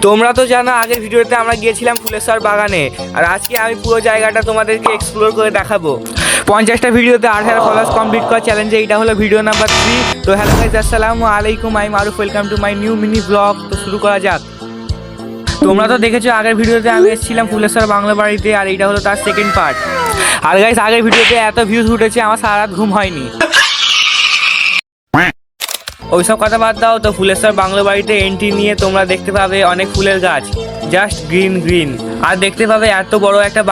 তোমরা তো জানো আগের ভিডিওতে আমরা গিয়েছিলাম ফুলেশ্বর বাগানে, আর আজকে আমি পুরো জায়গাটা তোমাদেরকে এক্সপ্লোর করে দেখাবো। 50টা ভিডিওতে 18 ফলোয়ার্স কমপ্লিট করা চ্যালেঞ্জে এটা হলো ভিডিও নাম্বার 3। তো হ্যালো গাইস, আসসালামু আলাইকুম, I Maruf, welcome to my new mini blog. তো শুরু করা যাক। তোমরা তো দেখেছো আগের ভিডিওতে আমি এসেছিলাম ফুলেশ্বর বাংলা বাড়িতে, আর এইটা হলো তার সেকেন্ড পার্ট। আর গাইস, আগের ভিডিওতে এত ভিউজ উঠেছে আমার সারা রাত ঘুম হয়নি। ওইসব কথা বাদ দাও, তো ফুলেশ্বর বাংলা বাড়িতে এন্ট্রি নিয়ে তোমরা দেখতে পাবে অনেক ফুলের গাছ, জাস্ট গ্রিন গ্রিন। আর দেখতে পাবে এত বড় একটা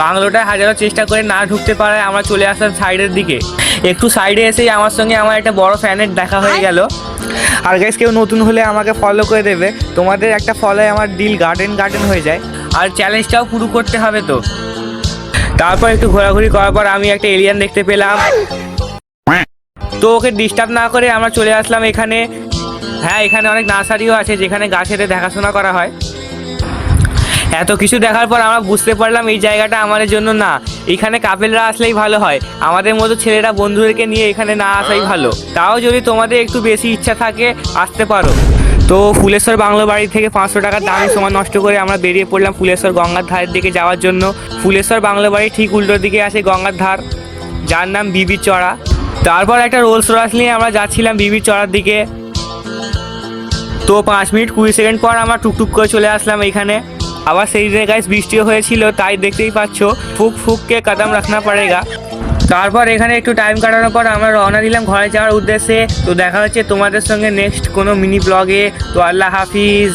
বাংলোটা হাজারো চেষ্টা করে না ঢুকতে পারায় আমরা চলে আসলাম সাইডের দিকে। একটু সাইডে এসেই আমার সঙ্গে আমার একটা বড় ফ্যানের দেখা হয়ে গেল। আর গাইস, কেউ নতুন হলে আমাকে ফলো করে দেবে, তোমাদের একটা ফলোয় আমার দিল গার্ডেন হয়ে যায়। আর চ্যালেঞ্জটাও পুরো করতে হবে। তো তারপর একটু ঘোরাঘুরি করার পর আমি একটা এলিয়ান দেখতে পেলাম। তো ওকে ডিস্টার্ব না করে আমরা চলে আসলাম এখানে। হ্যাঁ, এখানে অনেক নার্সারিও আছে যেখানে গাছের দেখাশোনা করা হয়। এত কিছু দেখার পর আমরা বুঝতে পারলাম এই জায়গাটা আমাদের জন্য না, এখানে কাপেলরা আসলেই ভালো হয়। আমাদের মতো ছেলেরা বন্ধুদেরকে নিয়ে এখানে না আসাই ভালো। তাও যদি তোমাদের একটু বেশি ইচ্ছা থাকে আসতে পারো। তো ফুলেশ্বর বাংলা বাড়ি থেকে 500 টাকার দামি সময় নষ্ট করে আমরা বেরিয়ে পড়লাম ফুলেশ্বর গঙ্গার ধারের দিকে যাওয়ার জন্য। ফুলেশ্বর বাংলা বাড়ি ঠিক উল্টোর দিকে আছে গঙ্গার ধার, যার নাম বিবির চড়া। তারপর একটা রোলস রয়েস নিয়ে আমরা যাচ্ছিলাম বিবির চড়ার দিকে। তো 5 মিনিট 20 সেকেন্ড পর আমরা টুকটুক করে চলে আসলাম এইখানে। আবার সেই দিনে গাইস বৃষ্টিও হয়েছিল, তাই দেখতেই পাচ্ছ ফুক কদম রাখনা পড়েগা। তারপর এখানে একটু টাইম কাটানোর পর আমরা রওনা দিলাম ঘরে যাওয়ার উদ্দেশ্যে। তো দেখা হচ্ছে তোমাদের সঙ্গে নেক্সট কোনো মিনি ব্লগে। তো আল্লাহ হাফিজ।